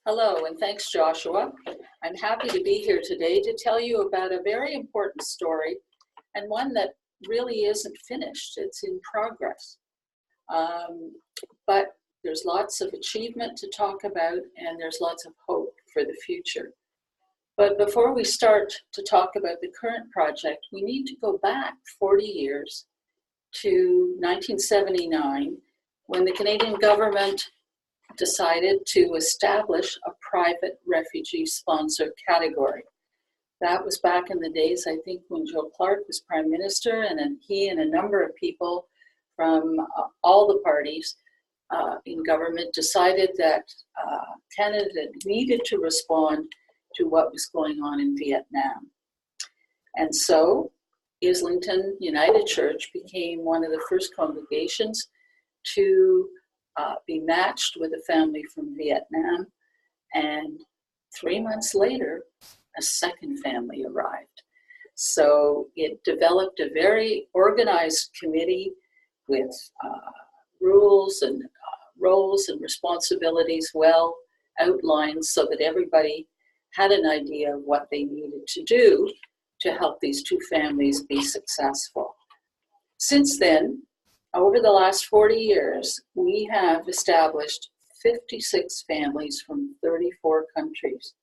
Hello, and thanks, Joshua. I'm happy to be here today to tell you about a very important story and one that really isn't finished. It's in progress. But there's lots of achievement to talk about, and there's lots of hope for the future. But before we start to talk about the current project, we need to go back 40 years to 1979, when the Canadian government decided to establish a private refugee-sponsored category. That was back in the days, I think, when Joe Clark was Prime Minister, and then he and a number of people from all the parties in government decided that Canada needed to respond to what was going on in Vietnam. And so Islington United Church became one of the first congregations to be matched with a family from Vietnam. And 3 months later, a second family arrived. So it developed a very organized committee with rules and roles and responsibilities well outlined so that everybody had an idea of what they needed to do to help these two families be successful. Since then, over the last 40 years, we have established 56 families from 34 countries.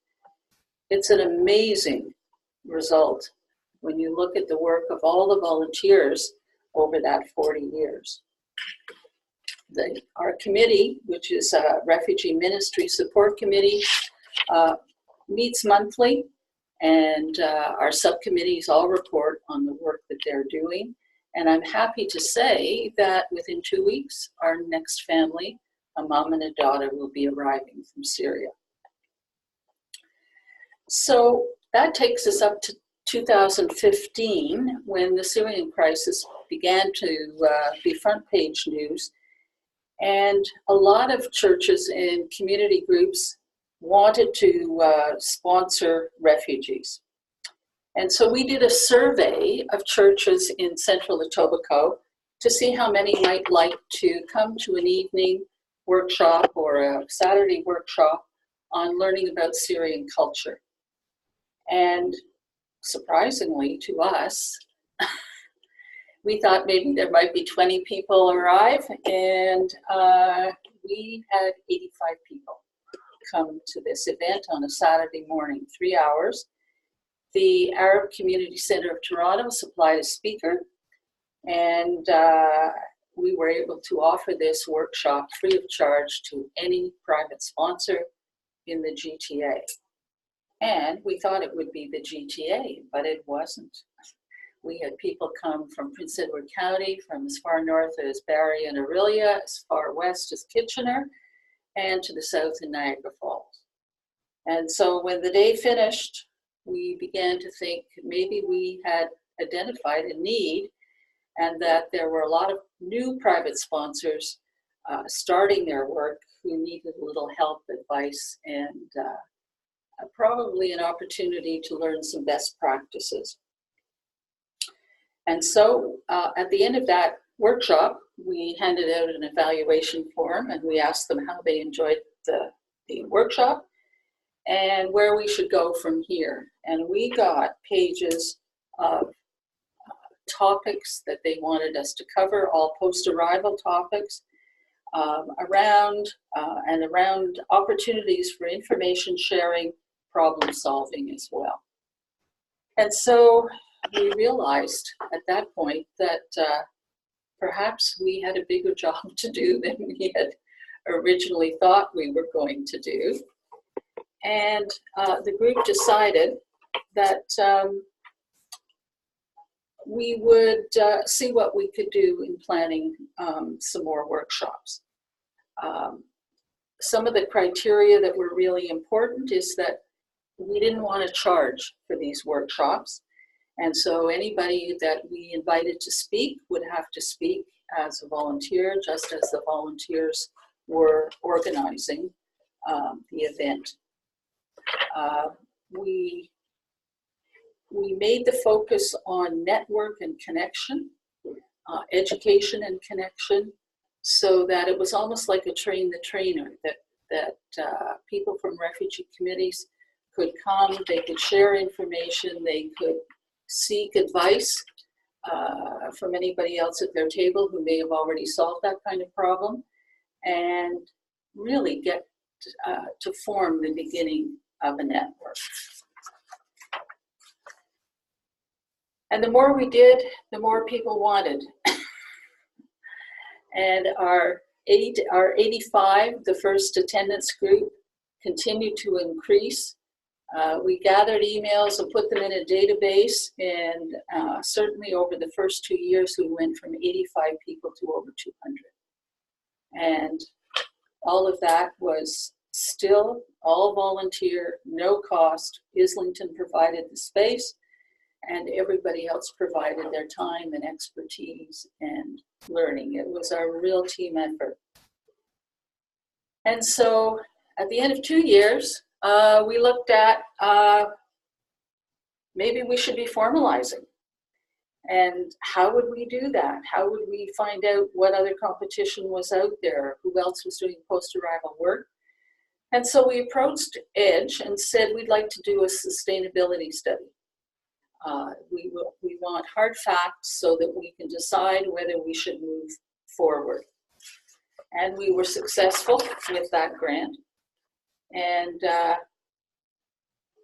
It's an amazing result when you look at the work of all the volunteers over that 40 years. Our committee, which is a Refugee Ministry Support Committee, meets monthly, and our subcommittees all report on the work that they're doing. And I'm happy to say that within 2 weeks, our next family, a mom and a daughter, will be arriving from Syria. So that takes us up to 2015, when the Syrian crisis began to be front page news. And a lot of churches and community groups wanted to sponsor refugees. And so we did a survey of churches in central Etobicoke to see how many might like to come to an evening workshop or a Saturday workshop on learning about Syrian culture. And surprisingly to us, we thought maybe there might be 20 people arrive, and we had 85 people come to this event on a Saturday morning, 3 hours. The Arab Community Center of Toronto supplied a speaker, and we were able to offer this workshop free of charge to any private sponsor in the GTA. And we thought it would be the GTA, but it wasn't. We had people come from Prince Edward County, from as far north as Barrie and Orillia, as far west as Kitchener, and to the south in Niagara Falls. And so when the day finished, we began to think maybe we had identified a need, and that there were a lot of new private sponsors starting their work who needed a little help, advice, and probably an opportunity to learn some best practices. And so at the end of that workshop, we handed out an evaluation form, and we asked them how they enjoyed the workshop and where we should go from here. And we got pages of topics that they wanted us to cover, all post-arrival topics, around opportunities for information sharing, problem solving as well. And so we realized at that point that perhaps we had a bigger job to do than we had originally thought we were going to do. And the group decided that we would see what we could do in planning some more workshops. Some of the criteria that were really important is that we didn't want to charge for these workshops. And so anybody that we invited to speak would have to speak as a volunteer, just as the volunteers were organizing the event. We made the focus on network and connection, education and connection, so that it was almost like a train the trainer, that that people from refugee committees could come, they could share information, they could seek advice from anybody else at their table who may have already solved that kind of problem, and really get to form the beginning of a network. And the more we did, the more people wanted. And our 85, the first attendance group, continued to increase. We gathered emails and put them in a database, and certainly over the first 2 years, we went from 85 people to over 200. And all of that was still all volunteer, no cost. Islington provided the space, and everybody else provided their time and expertise and learning. It was a real team effort. And so at the end of 2 years, we looked at maybe we should be formalizing. And how would we do that? How would we find out what other competition was out there? Who else was doing post-arrival work? And so we approached EDGEy and said, we'd like to do a sustainability study. We want hard facts so that we can decide whether we should move forward. And we were successful with that grant, and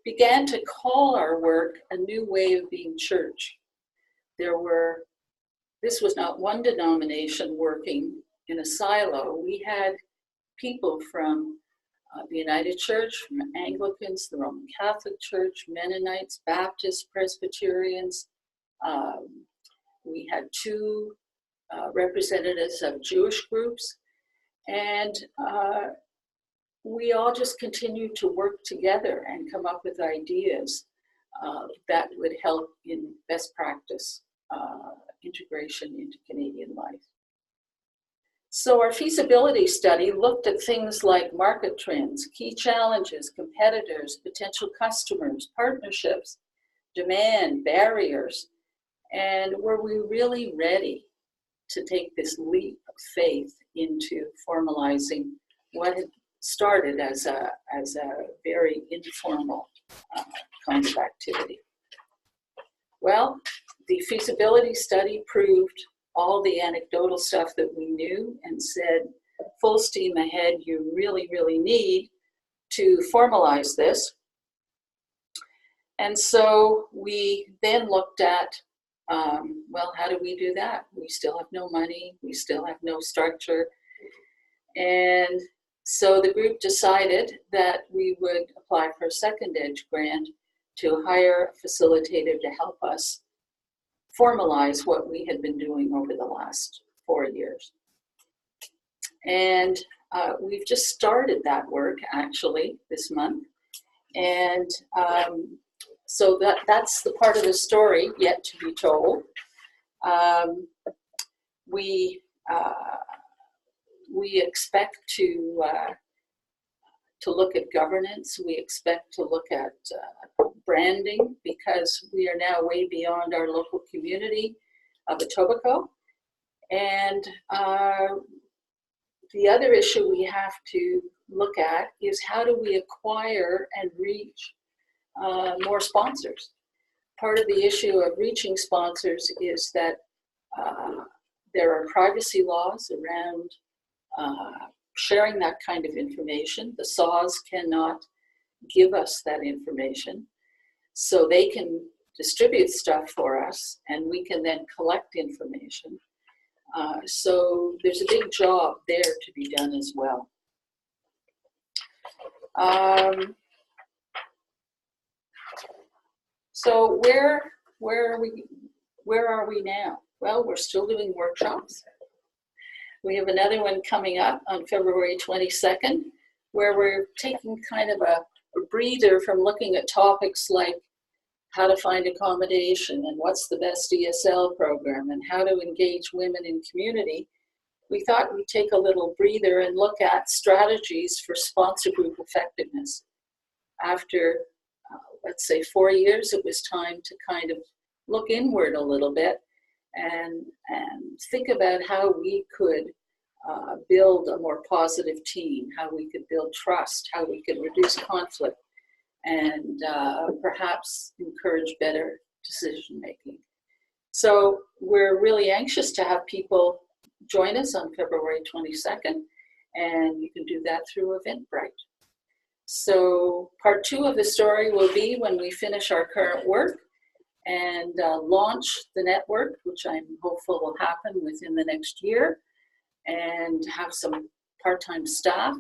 began to call our work a new way of being church. This was not one denomination working in a silo. We had people from the United Church, from Anglicans, the Roman Catholic Church, Mennonites, Baptists, Presbyterians. We had 2 representatives of Jewish groups, and we all just continued to work together and come up with ideas that would help in best practice integration into Canadian life. So our feasibility study looked at things like market trends, key challenges, competitors, potential customers, partnerships, demand, barriers, and were we really ready to take this leap of faith into formalizing what had started as a very informal kind of activity? Well, the feasibility study proved all the anecdotal stuff that we knew and said, full steam ahead, you really, really need to formalize this. And so we then looked at, well, how do we do that? We still have no money, we still have no structure. And so the group decided that we would apply for a second EDGEy grant to hire a facilitator to help us formalize what we had been doing over the last 4 years. And we've just started that work actually this month. And so that's the part of the story yet to be told. We expect to look at governance. We expect to look at branding, because we are now way beyond our local community of Etobicoke. And the other issue we have to look at is how do we acquire and reach more sponsors. Part of the issue of reaching sponsors is that there are privacy laws around sharing that kind of information. The SAWs cannot give us that information, so they can distribute stuff for us and we can then collect information. So there's a big job there to be done as well. So where are we now? Well, we're still doing workshops. We have another one coming up on February 22nd, where we're taking kind of a breather from looking at topics like how to find accommodation and what's the best ESL program and how to engage women in community. We thought we'd take a little breather and look at strategies for sponsor group effectiveness. After, let's say, 4 years, it was time to kind of look inward a little bit and think about how we could build a more positive team, how we could build trust, how we could reduce conflict, and perhaps encourage better decision making. So we're really anxious to have people join us on February 22nd, and you can do that through Eventbrite. So part 2 of the story will be when we finish our current work and launch the network, which I'm hopeful will happen within the next year, and have some part-time staff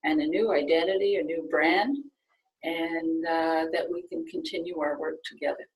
and a new identity, a new brand, and that we can continue our work together.